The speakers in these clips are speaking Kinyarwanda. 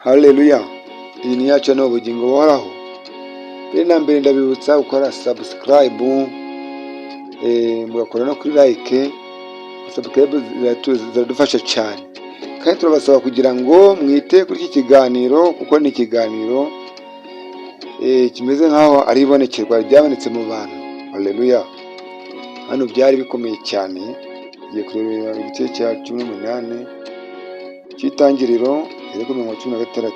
Haleluya! Iyi ni yacu ni ubugingo buhoraho. Mbere na mbere ndabibutsa gukora subscribe, mugakora no kuri like. Subscribe ziradufasha cyane, kandi turabasaba kugira ngo mwite kuri iki kiganiro, kuko ni ikiganiro kimeze nk'aho ari ibonekerwa ryabonetse mu bantu. Haleluya! Hano byari bikomeye cyane. Tugiye kureba igice cya 18 cy'itangiriro, ariko 16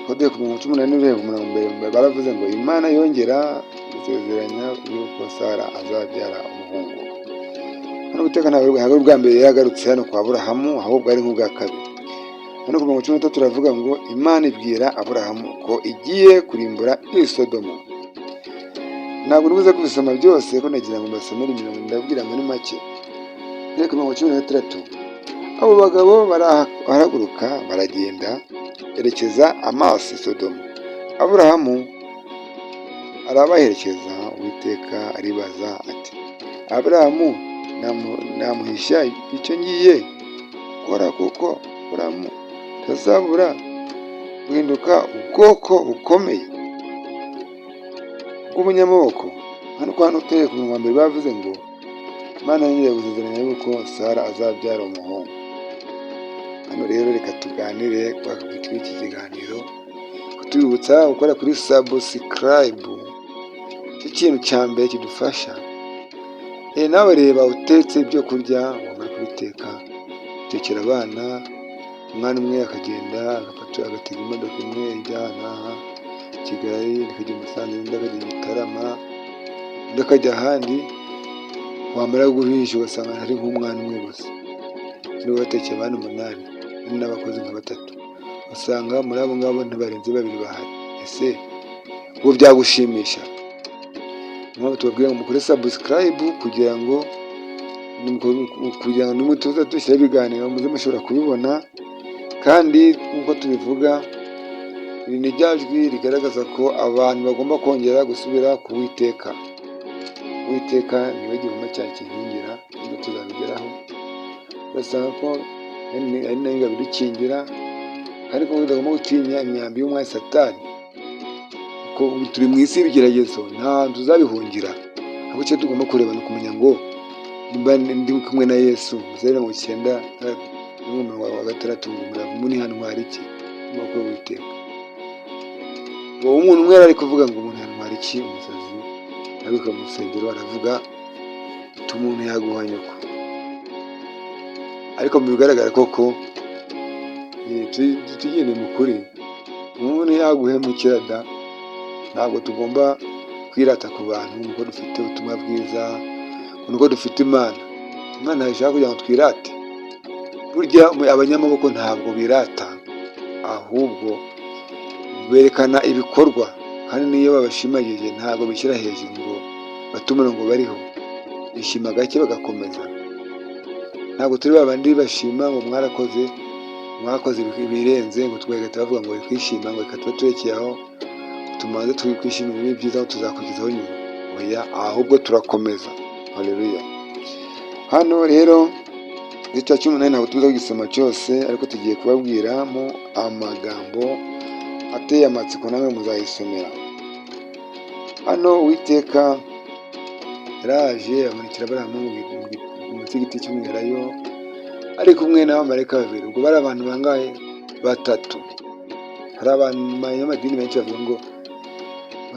kode ku 18 ureba umurongo mbere baravuze ngo Imana yongera gusezeranya yuko Sara azabyara umuhungu. Hano guteka ntabwo bwa mbere yagarutse hano kwa Aburahamu, ahubwo ari nk'ubwa kabiri. Hano ku 13 turavuga ngo Imana ibwira Aburahamu ko igiye kurimbura i Sodomu. Ntabwo nibuze kubisoma byose, ko nagira ngo mbasomere imirongo ndabwira ngo ni make. Ariko 16 abo bagabo barahaguruka baragenda berekeza amaso i Sodomu. Aburahamu arabaherekeza. Uwiteka aribaza ati, Aburahamu namuhisha icyo ngiye gukora, kuko Aburahamu tazabura guhinduka ubwoko bukomeye bw'umunyamaboko. Hano kwa uteye ku murongo mbere bavuze ngo Imana yongeye gusezeranya yuko Sara azabyara umuhungu. Hano rero reka tuganire kuri iki kiganiro, kutubibutsa gukora kuri subscribe. Icyo kintu cya mbere kidufasha. Nawe reba utetse ibyo kurya, wamara kubiteka utekera abana. Umwana umwe akagenda agatega imodoka imwe ijyana Kigali, akajya Musanze, undi akajya Gitarama, undi akajya ahandi. Wamara guhisha ugasanga hari nk'umwana umwe gusa. Niba watekeye abana 8 n'abakozi nka 3, usanga muri abo ngabo ntibarenze 2 bahari. Ese ubwo byagushimisha? Mwaba tubabwira ngo mukore subscribe kugira ngo nimutuza dushyira ibiganiro muze mushobora kubibona. Kandi nk'uko tubivuga, iri ni rya jwi rigaragaza ko abantu bagomba kongera gusubira ku Uwiteka. Uwiteka niwe gihome cya kinkingira, ibyo tuzabigeraho. Urasanga ko ari nayo bidukingira, ariko tutagomba gutinya imyambi y'umwami Satani, kuko turi mu isi y'ibigeragezo, nta tuzabihungira. Ahubwo icyo tugomba kureba ni ukumenya ngo nimba ndi kumwe na Yesu. Muzere mu 9 n'umurongo wa 6 muri hano hari iki nuko Uwiteka. Uwo umuntu umwe ari kuvuga ngo umuntu hano hari iki, umusazi ariko musengero aravuga umuntu yaguhanya ko. Ariko mu bigaragara koko tugende mu kuri, umuntu yaguhemukira da. Ntabwo tugomba kwirata ku bantu ngo dufite ubutumwa bwiza, ngo dufite Imana. Imana ishaka kugira ngo twirate. Burya abanyamaboko ntabwo birata, ahubwo berekana ibikorwa, kandi niyo babashimagije ntabwo bishyira hejuru ngo batume ngo bariho. Bishima gake bagakomeza. Ntabwo turi babandi bashima ngo mwakoze ibirenze ngo twegata bavuga ngo kwishima ngo reka tuba turekeye aho tumaze twishimira ibi byiza aho tuzakugezaho nyuma. Oya, ahubwo turakomeza. Haleluya! Hano rero igice cya 18 ntabwo tuza kugisoma cyose, ariko tugiye kubabwiramo amagambo ateye amatsiko, namwe muzayisomera. Hano Uwiteka yaraje amanukira Aburahamu munsi y'igiti cy'umwelayo, ari kumwe n'abamarayika 2. Ubwo bari abantu bangahe? 3. Hari abantu b'amadini benshi bavuga ngo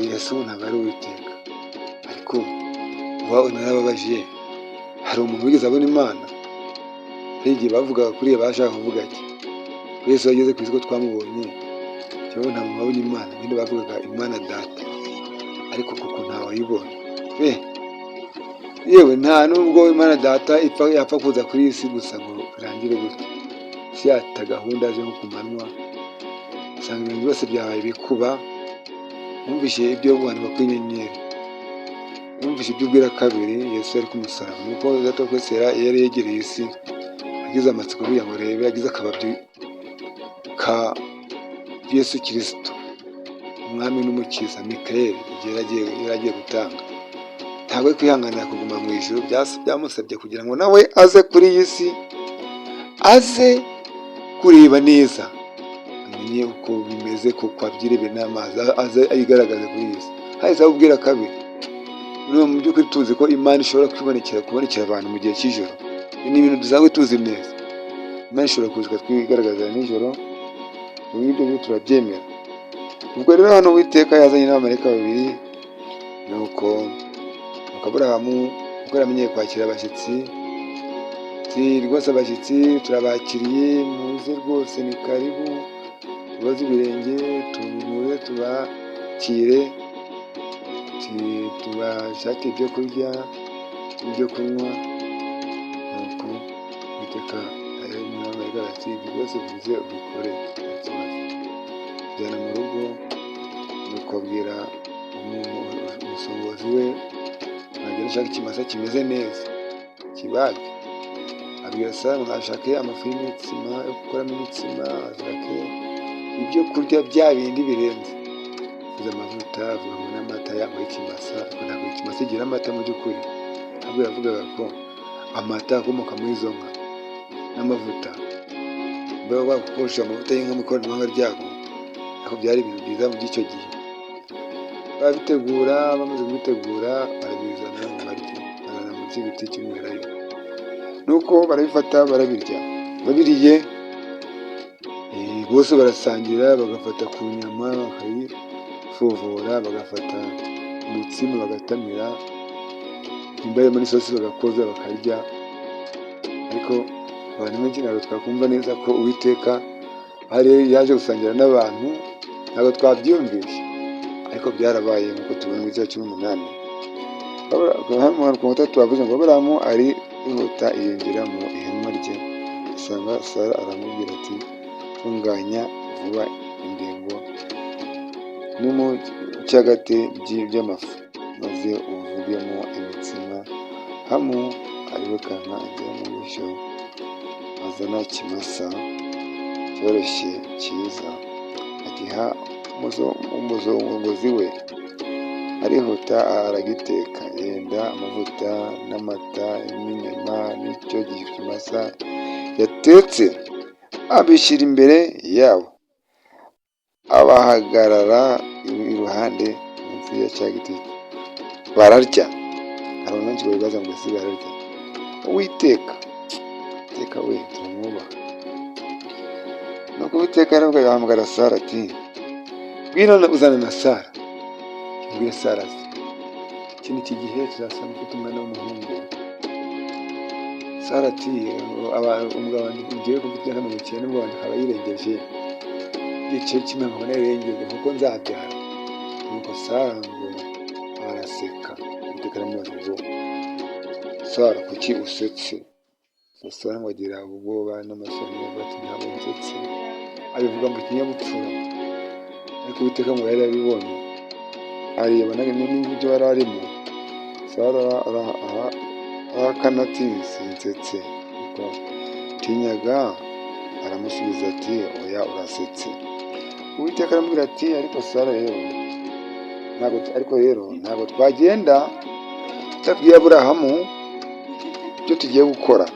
Yesu ntabwo ari Uwiteka, ariko narababaje. Hari umuntu wigeze abona Imana? Hari igihe bavugaga kuri bashaka kuvuga ati Yesu yageze ku isi ko twamubonye, cyangwa nta muntu wabonye Imana. Ibindi bavugaga Imana Data, ariko kuko ntawayibonye. Yewe nta nubwo Imana Data yapfa kuza kuri isi gusa ngo birangire gutya. Si yata gahunda zo ku manywa, usanga ibintu byose byabaye bikuba. Mwumvishe ibyo guhanuka kw'inyenyeri, mwumvishe ibyo ubwira kabiri Yesu ari ku musaraba. Nuko Data twese yari yegereye isi, agize amatsiko kugira ngo rebe, agize akababyi ka Yesu Kristo, umwami n'umukiza. Mikayeli igihe yaragiye gutanga, ntabwo ari kwihanganira kuguma mu ijuru. Byamusabye kugira ngo nawe aze kuri iyi si, aze kureba neza amenye uko bimeze kuko abyirebe n'amazi aze ayigaragaze kuri iyi si. Hahise abubwira kabiri. Mu by'ukuri tuzi ko Imana ishobora kubonekera abantu mu gihe cy'ijoro. Ni ibintu dusanzwe tuzi neza. Imana ishobora kuza ikatwigaragaza nijoro, ibyo byo turabyemera. Ubwo rero hano Uwiteka yazanye n'abamarayika babiri, nuko Aburahamu kuko yaramenyeye kwakira abashyitsi, rwose abashyitsi turabakiriye, muze rwose ni karibu, tubaze ibirenge, muze tubakire, tubashake ibyo kurya, ibyo kunywa. Nuko Uwiteka aramarayika ati ibyo byose uvuze ubikore nta kibazo. Jyana mu rugo, nuko abwira umusongozi we agenda ashaka ikimasa kimeze neza kibage. Abwira Sara ashake amafu y'imitsima yo gukoramo imitsima, ashake ibyo kurya bya bindi birenze, avuze amavuta, avuga n'amata yambaye ikimasa, ariko ntabwo ikimasa kigira amata mu by'ukuri, ahubwo yavugaga ko amata akomoka muri izo nka n'amavuta baba bakoresha amavuta y'inka mu ikoranabuhanga ryabo, ariko byari ibintu byiza mu by'icyo gihe. Barabitegura, bamaze kubitegura barabizana ngo barye, bazana munsi y'igiti cy'umwelayo, nuko barabifata barabirya. Babiriye bose barasangira, bagafata ku nyama bakayifuvura, bagafata umutsima bagatamira, nimba harimo n'isosi bagakoza bakarya. Ariko abantu benshi ntabwo twakumva neza ko Uwiteka yaje gusangira n'abantu, ntabwo twabyiyumvisha, ariko byarabaye nk'uko tubona mu gice cya 18. Hano ku gatatu bavuze ngo Aburahamu arihuta yinjira mu ihema rye, asanga Sara aramubwira ati tunganya vuba indengo no mu cyagati by'amafu, maze uvugemo imitsima. Hamu arirukanka ajya mu bushyo, azana ikimasa cyoroshye cyiza, agiha umuzunguzi we, arihuta aragiteka, yenda amavuta n'amata n'inyama n'icyo kimasa yatetse, abishyira imbere yabo, abahagarara iruhande munsi ya cya giti bararya. Abantu benshi babibaza ngo ese bararya? Uwiteka we turamwubaha. Nuko Uwiteka aravuga, ahamagara Sara ati ngwino uzane na Sara. Mbwira Sara ati iki ni iki gihe tuzasanga ufite umwana w'umuhungu. Sara ati umugabo wanjye ugiye kumfite hano mu cyane, umugabo wanjye akaba yirengeje igice kimwe ngo narengeje kuko nzabyara. Nuko Sara ngo araseka. Uwiteka aramubaza ngo Sara kuki usetse? Sara ngo agira ubwoba n'amasoni, ati ntabwo nsetse. Abivuga mu kinyabupfura, ariko Uwiteka ngo yari abibonye, areba n'ibyo yari arimo. Sara arahakana ati sinsetse, kuko tinyaga. Aramusubiza ati oya urasetse. Uwiteka aramubwira ati ariko Sara rero ntabwo twagenda tutabwiye Aburahamu ibyo tugiye gukora.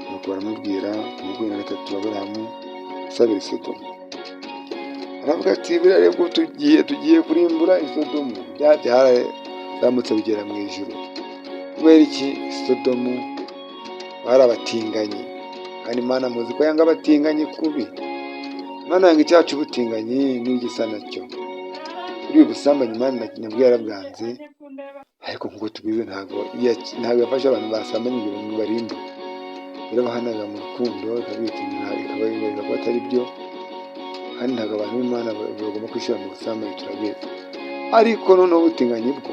Nuko baramubwira ku 23 Aburahamu asabira Sodomu. Aravuga ati birare bwo tugiye kurimbura Sodomu, byaramutse bigera mu ijuru. Kubera iki? Sodomu bari abatinganyi, kandi Imana muzi ko yanga abatinganyi kubi. Imana yanga icyaha cy'ubutinganyi n'igisa nacyo. Kuri ubu busambanyi Imana nabwo yarabwanze, ariko nk'uko tubizi ntabwo yafashe abantu basambanye ngo barimbe. Yarabahanaga mu rukundo, ikabitirira ko atari byo, kandi ntabwo abantu b'Imana bagomba kwishyira mu busambanyi, turabizi. Ariko noneho ubutinganyi bwo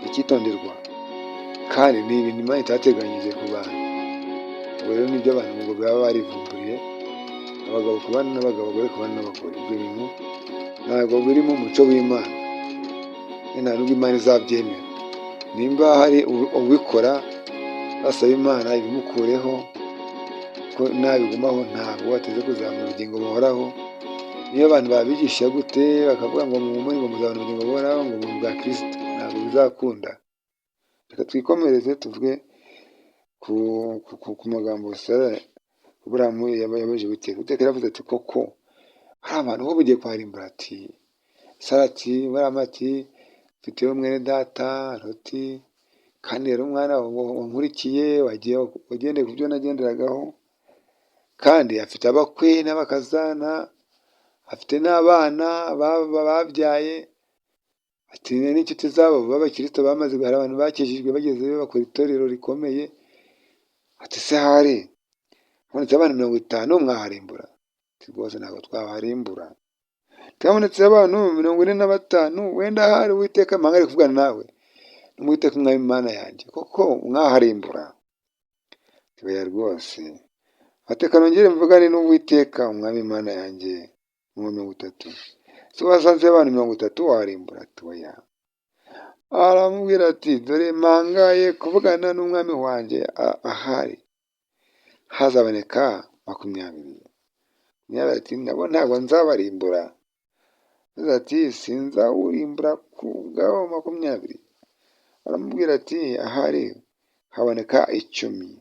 icyitonderwa, kandi ni ibintu Imana itateganyije ku bantu. Ubwo rero nibyo abantu ngo baba barivumburiye, abagabo kubana n'abagabo, abagore kubana n'abagore. Ibyo bintu ntabwo biri mu muco w'Imana, nta nubwo Imana izabyemera. Nimba hari ubikora, asaba Imana ibimukureho, ko nabigumaho ntabwo ateze kuzamura ubugingo buhoraho. Niyo abantu babigisha gute bakavuga ngo muhumure ngo muzabona ubugingo buhoraho ngo mu bwa Kristo, ntabwo bizakunda. Reka twikomereze tuvuge ku magambo Sara Aburahamu yabaje Uwiteka. Uwiteka yaravuze ati koko hari abantu bo mugiye kwarimbura. Ati Sara ati Aburahamu ati mfiteho mwene data Loti, kandi rero umwana wankurikiye wagendeye ku byo nagenderagaho, kandi afite abakwe n'abakazana, afite n'abana babyaye. Ati n'inshuti zabo b'abakristo bamaze, hari abantu bakijijwe bagezeyo bakora itorero rikomeye. Ati se hari habonetse abantu 50 mwaharimbura? Ati rwose ntabwo twaharimbura. Habonetse abantu 45, wenda hari Uwiteka mpanga ari kuvugana nawe n'Uwiteka umwami Imana yanjye, koko mwaharimbura? Oya rwose. Ati kanongere mvugane n'Uwiteka umwami Imana yanjye mu 30. So wasanze abantu 30 waharimbura? Ati oya. Aramubwira ati dore mpangaye kuvugana n'umwami wanjye ahari, hazaboneka 20. Ati nabo ntabwo nzabarimbura. Ati sinzawurimbura ku bwabo 20. Aramubwira ati ahari haboneka 10.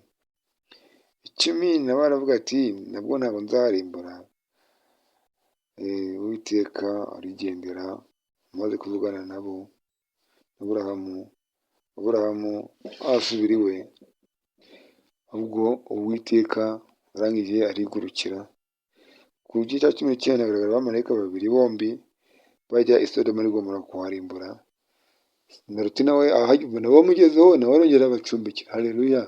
Nawe aravuga ati nabwo ntabwo nzarimbura. Uwiteka arigendera, amaze kuvugana nabo. Aburahamu asubira iwe. Ubwo Uwiteka arangije arigurukira. Ku gice cya 19 hagaragara abamarayika babiri bombi bajya i Sodoma n'i Gomora kuharimbura. Na Loti nawe nabo bamugezeho, nawe arongera abacumbikira. Haleluya!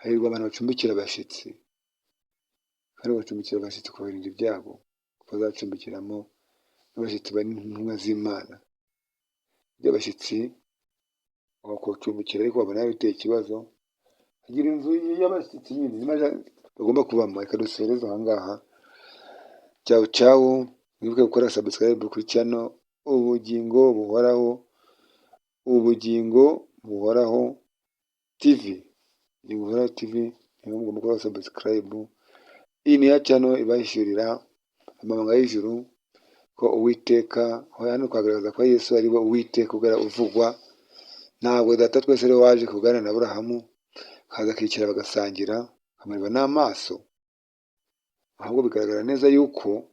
Hahirwa abantu bacumbikira abashyitsi, kandi bacumbikira abashyitsi kubarinda ibyago, bazacumbikiramo n'abashyitsi bari intumwa z'Imana. By'abashyitsi bakacumbikira, ariko babona biteye ikibazo, hagira inzu y'abashyitsi nyine bagomba kubamo. Reka dusoreze aha ngaha. Ciao, mwibuke gukora subscribe kuri channel Ubugingo Buhoraho TV. Buhoraho TV niyo mugomba gukora subscribe. Iyi ni ya channel ibahishurira amabanga y'ijuru, ko Uwiteka hano kwagaragaza ko Yesu ari we Uwiteka uvugwa. Ntabwo data twese ari waje kuganira na Aburahamu kaza akicara bagasangira akamureba n'amaso, ahubwo bigaragara neza yuko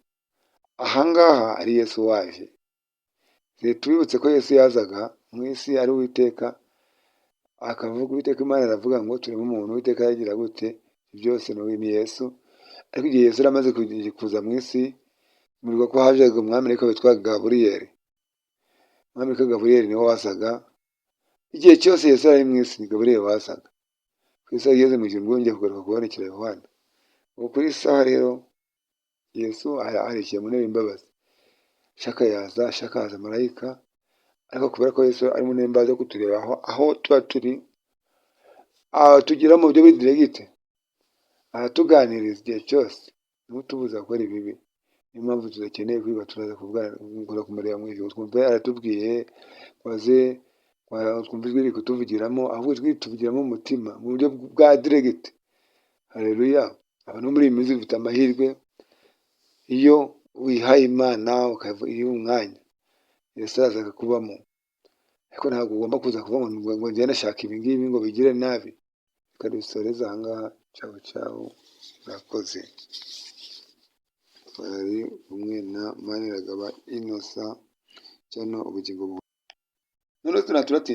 ahangaha ari Yesu waje. Tubibutse ko Yesu yazaga mu isi ari Uwiteka, akavuga Uwiteka Imana aravuga ngo turimo umuntu. Uwiteka yagira gute? Byose ni Yesu. Ariko igihe Yesu amaze kuza mu isi, bivuga ko haje umwami witwa Gaburiyeli. Umwami witwa Gaburiyeli niwe wasaga. Igihe cyose Yesu ari mu isi ni Gaburiyeli wasaga. Ku isi ageze mu ijuru bwongeye kugaruka kubonekera Yohana. Ubu kuri isaha rero Yesu arishyira mu ntebe y'imbabazi. Shaka yaza, shaka haza marayika, ariko kubera ko Yesu ari mu ntebe y'imbabazi yo kutureba aho tuba turi, tugira mu buryo bw'idiregite, tuganiriza igihe cyose, ntutubuza gukora ibibi. Niyo mpamvu tudakeneye kwiga, turaza kuvuga kumureba mu ijuru, twumva yaratubwiye maze twumva ijwi riri kutuvugiramo, ahubwo ijwi rituvugiramo mu mutima mu buryo bwa diregite. Haleluya! Abantu muri iyi minsi bafite amahirwe iyo wihaye Imana ukayiha umwanya, Yesu araza akakubamo. Ariko ntabwo ugomba kuza kuvuga ngo ngende ashaka ibi ngibi ngo bigire nabi. Reka dusoreze aha ngaha. Ciao, murakoze. Twari kumwe na Maniragaba Innocent, cyangwa Ubugingo Buhoraho. None turati